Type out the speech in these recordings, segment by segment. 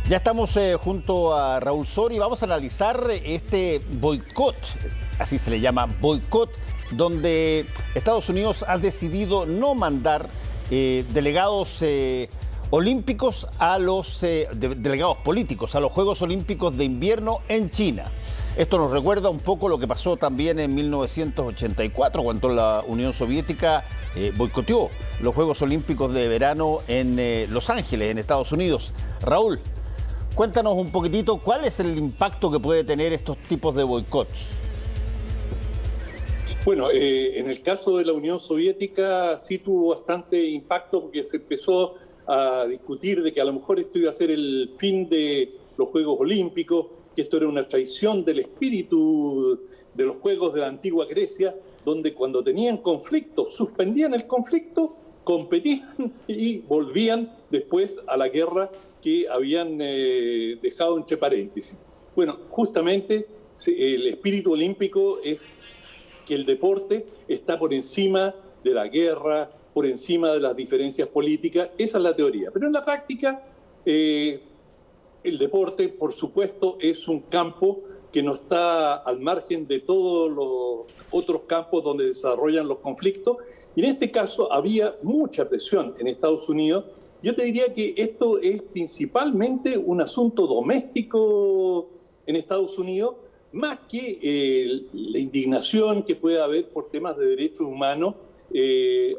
Ya estamos junto a Raúl Soria y vamos a analizar este boicot, así se le llama, boicot, donde Estados Unidos ha decidido no mandar delegados olímpicos a los delegados políticos a los Juegos Olímpicos de Invierno en China. Esto nos recuerda un poco lo que pasó también en 1984, cuando la Unión Soviética boicoteó los Juegos Olímpicos de verano en Los Ángeles, en Estados Unidos. Raúl, cuéntanos un poquitito cuál es el impacto que puede tener estos tipos de boicots. Bueno, en el caso de la Unión Soviética sí tuvo bastante impacto porque se empezó a discutir de que a lo mejor esto iba a ser el fin de los Juegos Olímpicos, que esto era una traición del espíritu de los Juegos de la antigua Grecia, donde cuando tenían conflicto, suspendían el conflicto, competían y volvían después a la guerra que habían dejado entre paréntesis. Bueno, justamente el espíritu olímpico es que el deporte está por encima de la guerra, por encima de las diferencias políticas. Esa es la teoría. Pero en la práctica, el deporte, por supuesto, es un campo que no está al margen de todos los otros campos donde desarrollan los conflictos. Y en este caso había mucha presión en Estados Unidos. Yo te diría que esto es principalmente un asunto doméstico en Estados Unidos, más que la indignación que puede haber por temas de derechos humanos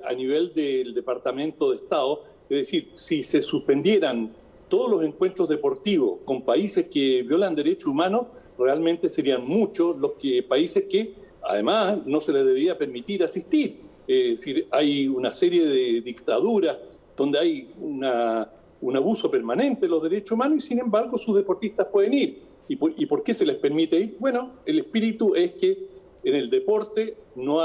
a nivel del Departamento de Estado. Es decir, si se suspendieran todos los encuentros deportivos con países que violan derechos humanos, realmente serían muchos los países que además no se les debía permitir asistir. Es decir, hay una serie de dictaduras donde hay un abuso permanente de los derechos humanos y sin embargo sus deportistas pueden ir. ¿Y por qué se les permite ir? Bueno, el espíritu es que en el deporte no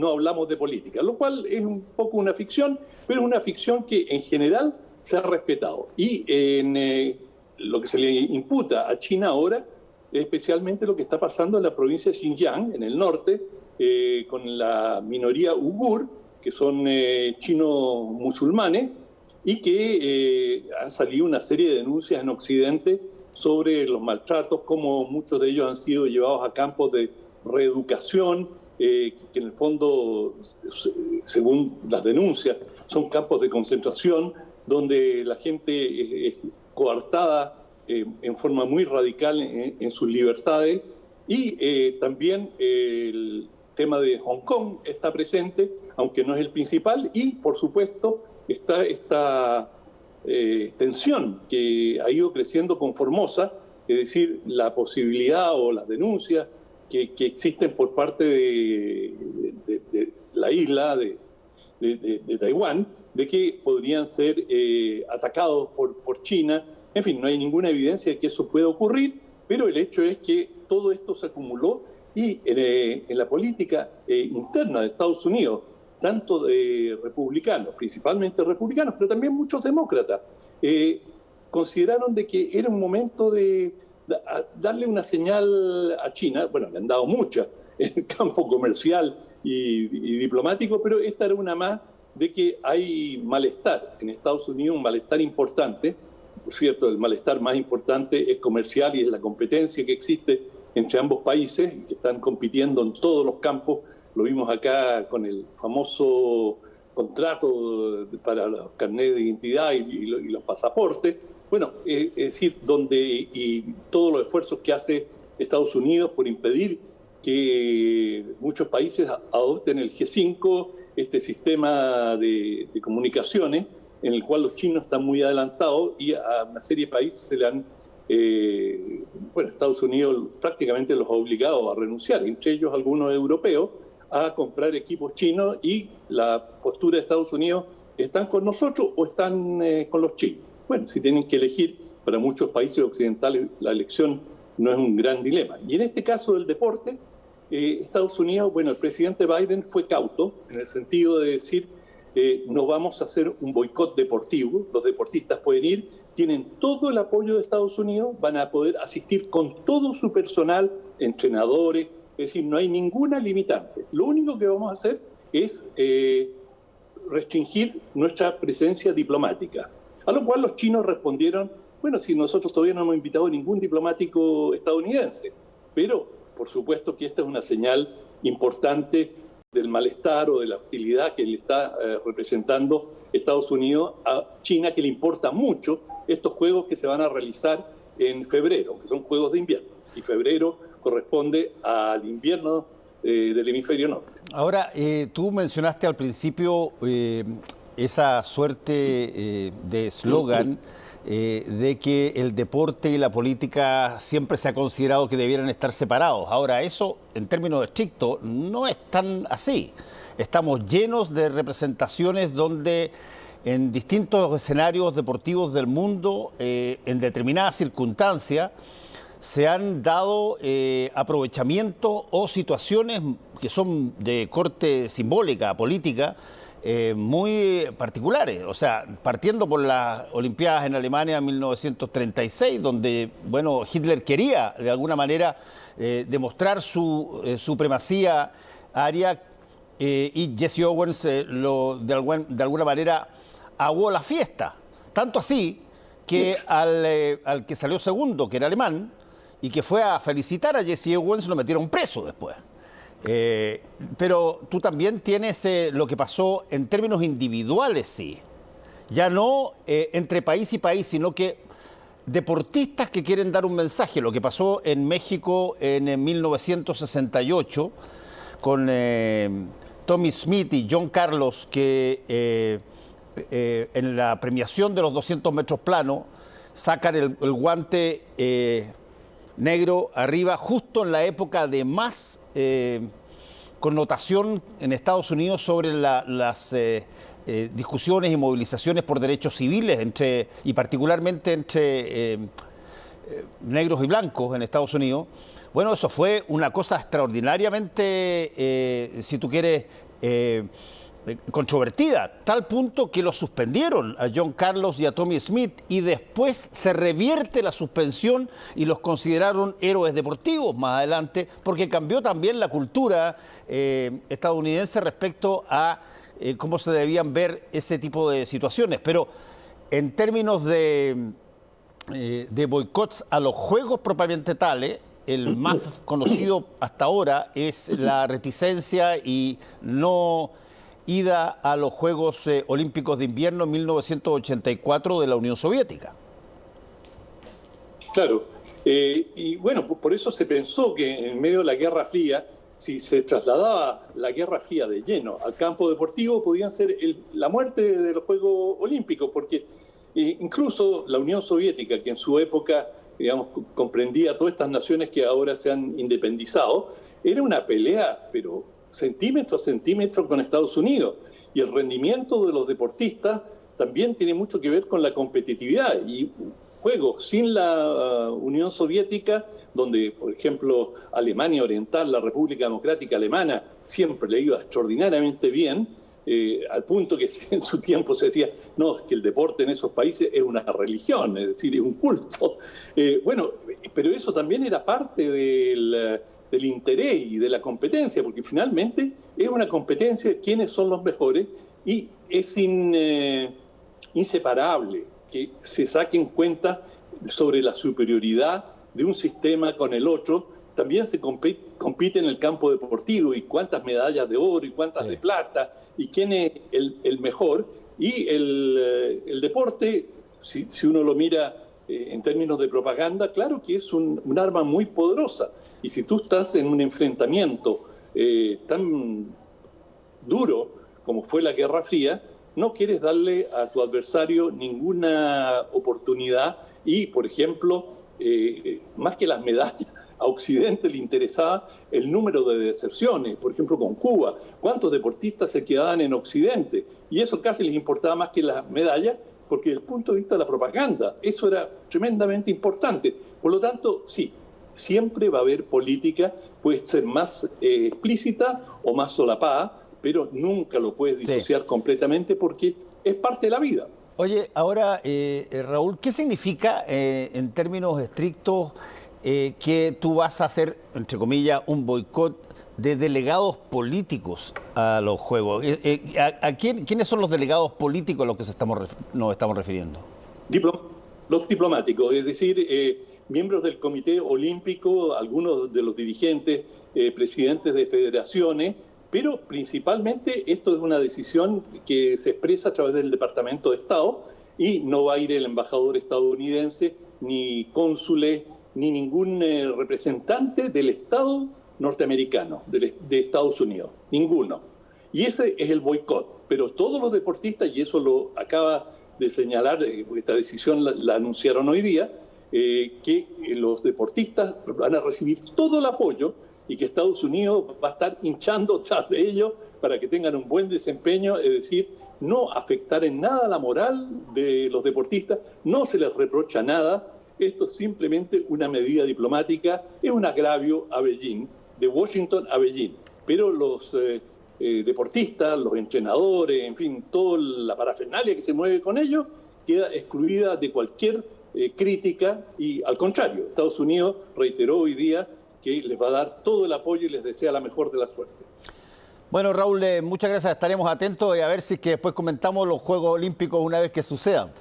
hablamos de política, lo cual es un poco una ficción, pero una ficción que en general se ha respetado. Y en lo que se le imputa a China ahora, especialmente lo que está pasando en la provincia de Xinjiang, en el norte, con la minoría uigur, que son chinos musulmanes, y que han salido una serie de denuncias en Occidente sobre los maltratos, como muchos de ellos han sido llevados a campos de reeducación, que en el fondo, según las denuncias, son campos de concentración, donde la gente es coartada en forma muy radical en sus libertades. Y también el tema de Hong Kong está presente, aunque no es el principal, y por supuesto está esta tensión que ha ido creciendo con Formosa, es decir, la posibilidad o las denuncias que existen por parte de la isla de Taiwán, de que podrían ser atacados por China. En fin, no hay ninguna evidencia de que eso pueda ocurrir, pero el hecho es que todo esto se acumuló y en la política interna de Estados Unidos, tanto de republicanos, principalmente republicanos, pero también muchos demócratas, consideraron de que era un momento de darle una señal a China. Bueno, le han dado muchas en el campo comercial y diplomático, pero esta era una más de que hay malestar en Estados Unidos, un malestar importante. Por cierto, el malestar más importante es comercial y es la competencia que existe entre ambos países, que están compitiendo en todos los campos. Lo vimos acá con el famoso contrato para los carnets de identidad y los pasaportes. Bueno, es decir, y todos los esfuerzos que hace Estados Unidos por impedir que muchos países adopten el G5, este sistema de comunicaciones, en el cual los chinos están muy adelantados y a una serie de países se le han, Estados Unidos prácticamente los ha obligado a renunciar, entre ellos algunos europeos, a comprar equipos chinos, y la postura de Estados Unidos: ¿están con nosotros o están con los chinos? Bueno, si tienen que elegir, para muchos países occidentales la elección no es un gran dilema. Y en este caso del deporte, Estados Unidos, el presidente Biden fue cauto en el sentido de decir: no vamos a hacer un boicot deportivo, los deportistas pueden ir, tienen todo el apoyo de Estados Unidos, van a poder asistir con todo su personal, entrenadores, es decir, no hay ninguna limitante. Lo único que vamos a hacer es restringir nuestra presencia diplomática. A lo cual los chinos respondieron Bueno, si nosotros todavía no hemos invitado a ningún diplomático estadounidense, pero por supuesto que esta es una señal importante del malestar o de la hostilidad que le está representando Estados Unidos a China, que le importa mucho estos juegos que se van a realizar en febrero, que son juegos de invierno, y febrero corresponde al invierno del hemisferio norte. Ahora, tú mencionaste al principio esa suerte de eslogan de que el deporte y la política siempre se ha considerado que debieran estar separados. Ahora, eso en términos estrictos no es tan así. Estamos llenos de representaciones donde en distintos escenarios deportivos del mundo, en determinadas circunstancias, se han dado aprovechamientos o situaciones que son de corte simbólica, política, muy particulares. O sea, partiendo por las Olimpiadas en Alemania en 1936, donde, bueno, Hitler quería de alguna manera demostrar su supremacía aria y Jesse Owens de alguna manera aguó la fiesta. Tanto así que al que salió segundo, que era alemán, y que fue a felicitar a Jesse Owens, lo metieron preso después. Pero tú también tienes lo que pasó en términos individuales, sí. Ya no entre país y país, sino que deportistas que quieren dar un mensaje. Lo que pasó en México en 1968 con Tommy Smith y John Carlos, que en la premiación de los 200 metros plano sacan el guante negro arriba, justo en la época de más connotación en Estados Unidos sobre las discusiones y movilizaciones por derechos civiles y particularmente entre negros y blancos en Estados Unidos. Bueno, eso fue una cosa extraordinariamente, si tú quieres, controvertida, tal punto que lo suspendieron a John Carlos y a Tommy Smith y después se revierte la suspensión y los consideraron héroes deportivos más adelante, porque cambió también la cultura estadounidense respecto a cómo se debían ver ese tipo de situaciones. Pero en términos de boicots a los juegos propiamente tales, el más conocido hasta ahora es la reticencia y no ida a los Juegos Olímpicos de Invierno en 1984 de la Unión Soviética. Claro, y bueno, por eso se pensó que en medio de la Guerra Fría, si se trasladaba la Guerra Fría de lleno al campo deportivo, podían ser la muerte de los Juegos Olímpicos, porque incluso la Unión Soviética, que en su época, digamos, comprendía a todas estas naciones que ahora se han independizado, era una pelea, pero centímetro a centímetro con Estados Unidos. Y el rendimiento de los deportistas también tiene mucho que ver con la competitividad. Y juegos sin la Unión Soviética, donde, por ejemplo, Alemania Oriental, la República Democrática Alemana, siempre le iba extraordinariamente bien, al punto que en su tiempo se decía, no, es que el deporte en esos países es una religión, es decir, es un culto. Bueno, pero eso también era parte del interés y de la competencia, porque finalmente es una competencia de quiénes son los mejores y es inseparable que se saquen cuenta sobre la superioridad de un sistema con el otro. También se compite en el campo deportivo y cuántas medallas de oro y cuántas de plata y quién es el mejor. Y el deporte, si uno lo mira en términos de propaganda, claro que es un arma muy poderosa. Y si tú estás en un enfrentamiento tan duro como fue la Guerra Fría, no quieres darle a tu adversario ninguna oportunidad y, por ejemplo, más que las medallas, a Occidente le interesaba el número de deserciones, por ejemplo con Cuba, cuántos deportistas se quedaban en Occidente, y eso casi les importaba más que las medallas, porque desde el punto de vista de la propaganda, eso era tremendamente importante. Por lo tanto, sí, siempre va a haber política, puede ser más explícita o más solapada, pero nunca lo puedes disociar completamente porque es parte de la vida. Oye, ahora, Raúl, ¿qué significa en términos estrictos que tú vas a hacer, entre comillas, un boicot de delegados políticos a los Juegos? ¿Quiénes son los delegados políticos a los que nos estamos refiriendo? Los diplomáticos, es decir, miembros del Comité Olímpico, algunos de los dirigentes, presidentes de federaciones, pero principalmente esto es una decisión que se expresa a través del Departamento de Estado y no va a ir el embajador estadounidense, ni cónsules, ni ningún representante del Estado norteamericano, de Estados Unidos, ninguno. Y ese es el boicot. Pero todos los deportistas, y eso lo acaba de señalar, porque esta decisión la anunciaron hoy día, que los deportistas van a recibir todo el apoyo y que Estados Unidos va a estar hinchando tras de ellos para que tengan un buen desempeño, es decir, no afectar en nada la moral de los deportistas, no se les reprocha nada. Esto es simplemente una medida diplomática, es un agravio a Beijing, de Washington a Beijing. Pero los deportistas, los entrenadores, en fin, toda la parafernalia que se mueve con ellos, queda excluida de cualquier crítica y, al contrario, Estados Unidos reiteró hoy día que les va a dar todo el apoyo y les desea la mejor de la suerte. Bueno, Raúl, muchas gracias. Estaremos atentos y a ver si es que después comentamos los Juegos Olímpicos una vez que sucedan.